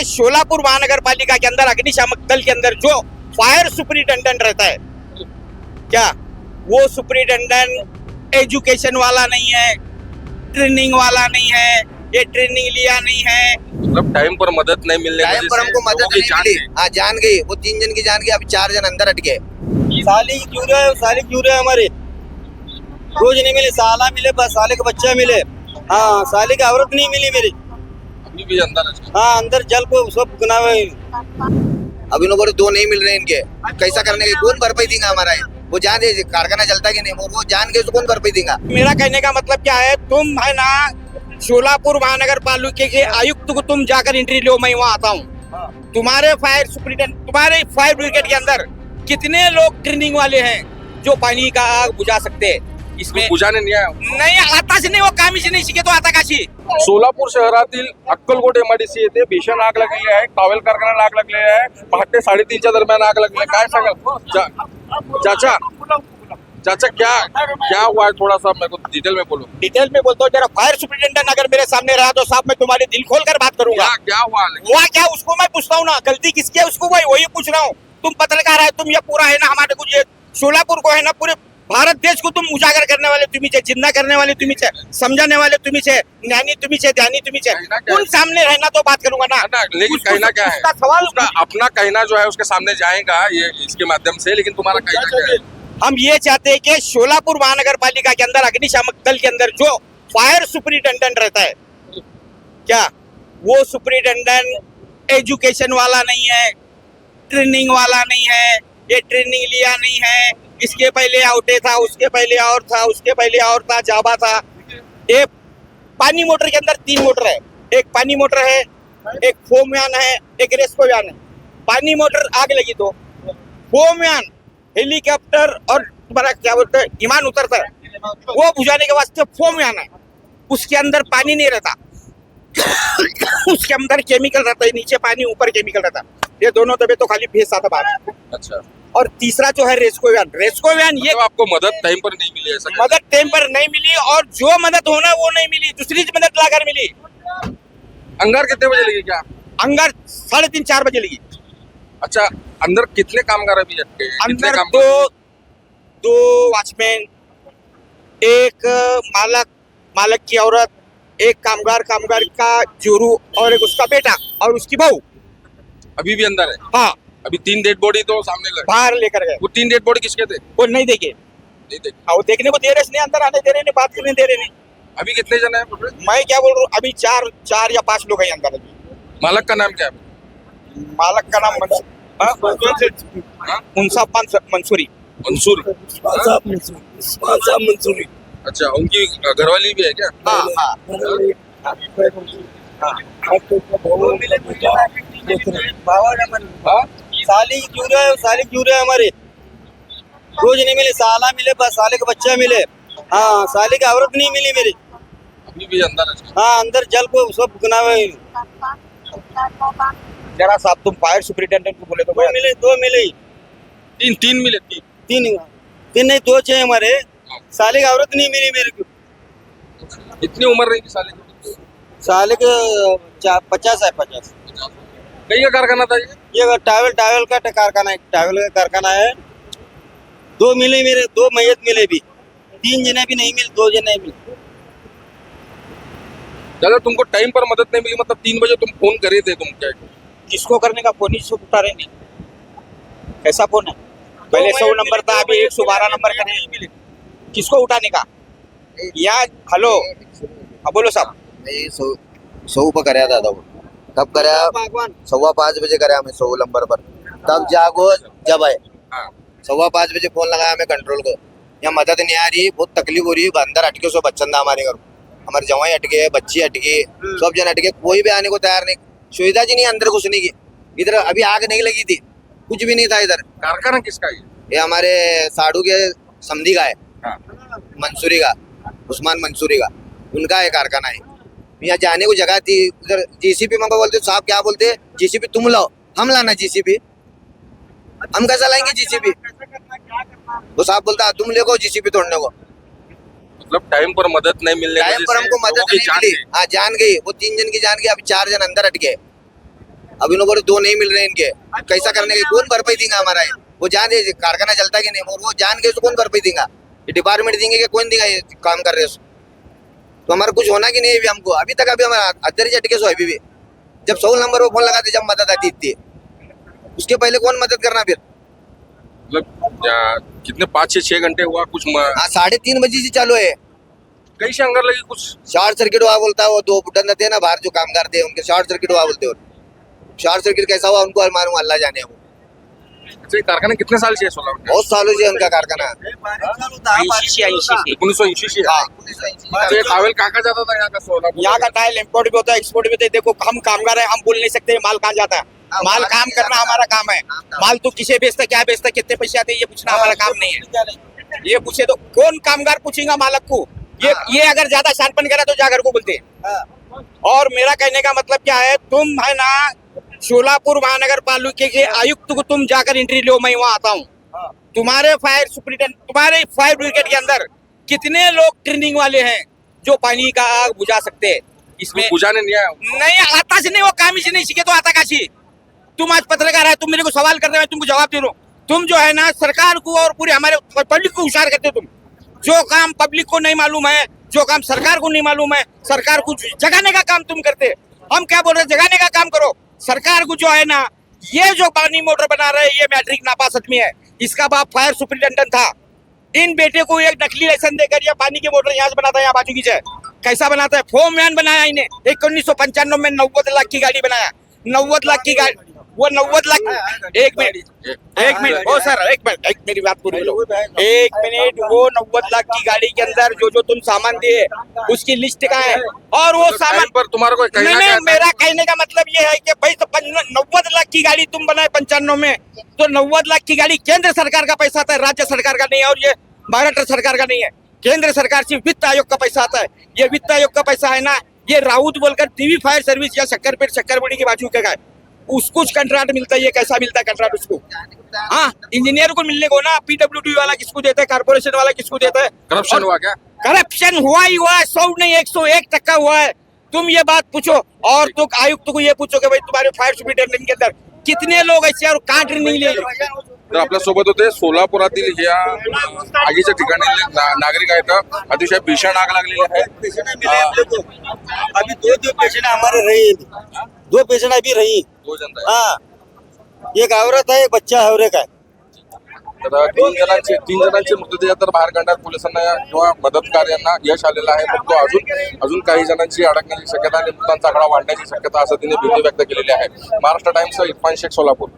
शोलापुर महानगर पालिका के अंदर अग्निशामक दल के अंदर जो फायर सुपरिटेंडेंट रहता है, क्या वो सुपरिटेंडेंट एजुकेशन वाला नहीं है, ट्रेनिंग वाला नहीं है, ये ट्रेनिंग लिया नहीं है। मतलब टाइम पर मदद नहीं मिलने की टाइम वजह पर से हमको मदद लोगों की नहीं जान मिली। गई। हाँ, जान गई, वो 3 जन की जान गई, अभी 4 जन अंदर अटके। साली क्यों रहे हमारे रोज नहीं मिले, साला मिले, बस साले के बच्चा मिले। हाँ, साले की औरत नहीं मिली मेरी। अभी भी अंदर है। हाँ, अंदर जल को सब गुना अभी लोगों को 2 नहीं मिल रहे इनके, कैसा करने के, कौन भरपाई देगा हमारा ये? वो जान दे कारखाना चलता कि नहीं, वो जान के उसको कौन भरपाई देगा? मेरा कहने का मतलब क्या है, तुम है ना शोलापुर महानगर पालिका के आयुक्त को तुम जाकर इंटरव्यू लो, मैं वहाँ आता हूँ। तुम्हारे फायर सुपरिटेंडेंट, तुम्हारे फायर ब्रिगेड के अंदर कितने लोग ट्रेनिंग वाले हैं जो पानी का आग बुझा सकते हैं? इसमें बुझाने नाही आहे. नहीं आताच नाही, वो कामीच नाही शिकतो आता काशी। सोलापूर शहरातील अक्कलकोट एमआयडीसी येथे भीषण आग लागलेली आहे. टॉवेल कारखान्याला आग लागलेली आहे. पहाटे 3:30च्या दरम्यान आग लागली आहे. काय सांगाल चाचा क्या हुआ है? थोड़ा सा मेरे को डिटेल में बोलो. डिटेल में बोलता हूँ, जरा फायर सुपरिटेंडेंट अगर मेरे सामने रहा तो साहब मैं तुम्हारे दिल खोल कर बात करूंगा। क्या हुआ? हुआ क्या उसको मैं पूछता हूँ ना, गलती किसकी है उसको भाई वही पूछ रहा हूँ। तुम पत्रकार है, तुम ये पूरा है ना हमारे को ये सोलापुर को है ना पूरे भारत देश को तुम उजागर करने वाले तुम्ही छे, जिंदा करने वाले तुम्ही छे, समझाने वाले तुम्ही छे, ज्ञानी तुम्ही छे, ध्यानी तुम्ही छे। कहना क्या है? उन सामने रहना तो बात करूंगा ना। लेकिन कहना क्या है? उसका सवाल उसका अपना कहना जो है उसके सामने जाएगा ये इसके माध्यम से, लेकिन तुम्हारा कहना क्या है? हम ये चाहते हैं कि शोलापुर महानगर पालिका के अंदर अग्निशामक दल के अंदर जो फायर सुपरिटेंडेंट रहता है, क्या वो सुपरिटेंडेंट एजुकेशन वाला नहीं है, ट्रेनिंग वाला नहीं है, ये ट्रेनिंग लिया नहीं है। इसके पहले आउटे था, उसके पहले और था, उसके पहले और था, जाबा था। ये पानी मोटर के अंदर 3 मोटर है, एक पानी मोटर है, एक फोम यान है, एक रेस्को यान है। पानी मोटर आग लगी तो फोम यान हेलीकॉप्टर और तुम्हारा क्या बोलते हैं विमान उतरता है, वो बुझाने के वास्ते फोम यान है। उसके अंदर पानी नहीं रहता उसके अंदर केमिकल रहता है, नीचे पानी ऊपर केमिकल रहता है। ये दोनों दबे तो खाली भेज आता बाहर। अच्छा, और तीसरा जो है रेस्को वैन ये तो आपको मदद टाइम पर नहीं मिली ऐसा? मदद टाइम पर नहीं मिली, और जो मदद होना वो नहीं मिली, दूसरी मदद लाकर मिली। अंगार कितने बजे लगी? क्या अंदर 3:30-4 बजे लगी। अच्छा, अंदर कितने कामगार अभी अटके हैं? कितने अंदर कामगार? दो वॉचमैन, एक मालक की औरत, एक कामगार का जोरू और एक उसका बेटा और उसकी बहू अभी भी अंदर है? हाँ, अभी 3 डेड बॉडी तो सामने लगे। बाहर लेकर गए। वो 3 डेड बॉडी किसके थे? वो नहीं देखे, नहीं देखे। हाँ, वो देखने को दे रहे नहीं, अंदर आने दे रहे नहीं, बात करने दे रहे नहीं। अभी कितने जन है? मैं क्या बोल रहा हूँ, अभी 4 या 5 लोग हैं अंदर अभी। मालक का नाम क्या है? मालक का नाम मुंसाफ मंसूरी। मंसूर। मंसूरी। अच्छा, उनकी घरवाली भी है क्या? हाँ हाँ। हाँ? साली क्यों रहे हमारे रोज नहीं मिले, साला मिले, बस साले के बच्चा मिले। हाँ, साले की औरत नहीं मिली मेरी। अभी भी अंदर है। हाँ, अंदर जल को सब गुना जरा साहब तुम फायर सुपरिटेंडेंट को बोले तो 2 मिले, 3 मिले। 3 नहीं 2 चाहिए हमारे। साले की औरत नहीं मिली मेरे को। इतनी उम्र रही साले की? साले के 50 है। कहीं का कारखाना था ये? टावल का कारखाना है, टावल का कारखाना है। 2 मिले मेरे, 2 मैयत मिले भी, 3 जने भी नहीं मिले, 2 जने मिले। दादा, तुमको टाइम पर मदद नहीं मिली, मतलब 3 बजे तुम फोन करे थे, तुम क्या? किसको करने का फोन ही उठा रहे नहीं। कैसा फोन है? पहले 100 नंबर था, अभी 112 नंबर का नहीं। किसको उठाने का? या हेलो, हाँ बोलो साहब। नहीं, 100 पर कराया था वो। कब कराया? 5:15 बजे कराया मैं 100 नंबर पर। तब जागो जब आए। हाँ। 5:15 बजे फोन लगाया मैं कंट्रोल को, यहाँ मदद नहीं आ रही, बहुत तकलीफ हो रही है, अंदर अटके सो बच्चन था हमारे घर, हमारे जवाई अटके, बच्ची अटके, सब जन अटके, कोई भी आने को तैयार नहीं, सुविधा जी नहीं अंदर घुसने की। इधर अभी आग नहीं लगी थी, कुछ भी नहीं था इधर। कारखाना किसका है? ये हमारे साड़ू के समधी का है, हाँ। मंसूरी का, उस्मान मंसूरी का, उनका है कारखाना है। यहाँ जाने को जगह थी, उधर जीसीपी में बोलते साहब, क्या बोलते, जीसीपी तुम लाओ, हम लाना जीसीपी, हम कैसा लाएंगे जीसीपी? वो साहब बोलता तुम ले को जीसीपी तोड़ने को। मतलब टाइम पर मदद नहीं मिलने की टाइम वजह पर से हमको लोगों मदद की नहीं जान मिली। गई। हाँ, जान गई, वो 3 जन की जान गई, अभी 4 जन अंदर अटके। अब इन लोगों को 2 नहीं मिल रहे इनके, कैसा करने के, कौन भरपाई देगा हमारा ये? वो जान दे कारखाना चलता कि नहीं, और वो जान के उसको कौन भरपाई देगा? ये डिपार्टमेंट देंगे कि कौन देगा? ये काम कर रहे हैं तो हमारा कुछ होना कि नहीं है? हमको अभी तक अभी हमारा अद्धर चटके सो अभी भी, जब 100 नंबर वो फोन लगाते जब मदद आती थी, उसके पहले कौन मदद करना फिर? मतलब कितने 5 से 6 घंटे हुआ कुछ हाँ 3:30 बजे से चालू है। कहीं से अंगर लगी कुछ शॉर्ट सर्किट हुआ बोलता है, वो 2 बुड्ढन थे ना बाहर जो काम करते हैं उनके शॉर्ट सर्किट हुआ बोलते हैं। शॉर्ट सर्किट कैसा हुआ उनको मालूम, अल्लाह जाने। वो अच्छा, ये कारखाना कितने साल से है सोलापुर? बहुत सालों से उनका कारखाना। 1980 से। हाँ अच्छा, ये टावेल कहाँ जाता था यहाँ का सोलापुर? यहाँ का टाइल इम्पोर्ट भी होता है, एक्सपोर्ट भी होता है। देखो हम कामगार है, हम बोल नहीं सकते माल कहाँ जाता है। माल काम करना हमारा काम है। माल तो किसे बेचता, क्या बेचता, कितने पैसे आते, ये पूछना हमारा काम नहीं है। ये पूछे तो कौन कामगार पूछेगा मालक को? ये अगर ज्यादा शानपन करा तो जा घर को बोलते हैं। और मेरा कहने का मतलब क्या है, तुम है ना सोलापुर महानगर पालिका के आयुक्त को तुम जाकर एंट्री लो, मैं वहाँ आता हूँ। तुम्हारे फायर सुपरिटेंडेंट, तुम्हारे फायर ब्रिगेड के अंदर कितने लोग ट्रेनिंग वाले हैं जो पानी का आग बुझा सकते हैं? इसमें बुझाने नहीं आया? नहीं आता से नहीं, वो काम ही नहीं सीखे तो आता काशी। तुम आज पत्रकार है, तुम मेरे को सवाल करते हैं, मैं तुमको जवाब दे रहा हूँ। तुम जो है ना सरकार को और पूरे हमारे पब्लिक को होशियार करते हो। तुम जो काम पब्लिक को नहीं मालूम है, जो काम सरकार को नहीं मालूम है, सरकार को जगाने का काम तुम करते। हम क्या बोल रहे हैं, जगाने का काम करो। सरकार को जो है ना, ये जो पानी मोटर बना रहे हैं ये मैट्रिक नापास आदमी है, इसका बाप फायर सुपरिटेंडेंट था। इन बेटे को एक नकली लाइसेंस देकर ये पानी की मोटर यहाँ से बनाता है, यहाँ बाजू की जय कैसा बनाता है, फोम मैन बनाया इन्हें। 1995 में 90 लाख की गाड़ी बनाया, 90 लाख की गाड़ी, वो 90 लाख। एक मिनट ओ सर, एक मिनट, एक मेरी बात पूरी लो, 1 मिनट। वो 90 लाख की गाड़ी के अंदर जो तुम सामान दिए उसकी लिस्ट का है, और वो सामान पर तुम्हारा कोई कहना नहीं, क्या था? मेरा कहने का मतलब ये है कि भाई तो 90 लाख की गाड़ी तुम बनाए 95 में, तो 90 लाख की गाड़ी केंद्र सरकार का पैसा आता है, राज्य सरकार का नहीं है। और ये महाराष्ट्र सरकार का नहीं है, केंद्र सरकार से वित्त आयोग का पैसा आता है। ये वित्त आयोग का पैसा है ना, ये राउत बोलकर टीवी फायर सर्विस या शक्करपेट शक्करबड़ी की बाजू का है, उसको कंट्राक्ट मिलता है। ये कैसा मिलता है कंट्राक्ट उसको? हाँ, इंजीनियर को मिलने को ना, PWD वाला किसको देता है, कारपोरेशन वाला किसको देता है? करप्शन हुआ क्या? करप्शन हुआ ही हुआ है, 100 नहीं 101% हुआ है। तुम ये बात पूछो, और तो आयुक्त को ये पूछो कि भाई तुम्हारे फायर सुपरिटेंडेंट के अंदर कितने लोग ऐसे और कहाँ ट्रेनिंग ले? तर आपल्या सोबत होते सोलापुरातील ह्या आगीच्या ठिकाणी नागरिक आहेत. अतिशय भीषण आग लागलेली आहे. अभी 2 पेशेंट हमारे रही, 2 पेशेंट अभी रही। 2 जण आहेत. हाँ, एक औरत है, एक बच्चा है और एक है। तर 3 जणांचे मृतदेह तर बाहेर काढण्यात पोलिसांना किंवा मदत कार्यांना यश आलेलं आहे. परंतु अजून काही जणांची अडकण्याची शक्यता आणि मृतांचा आकडा वाढण्याची शक्यता असं तिने भीती व्यक्त केलेली आहे. महाराष्ट्र टाइम्स इरफान शेख, सोलापूर.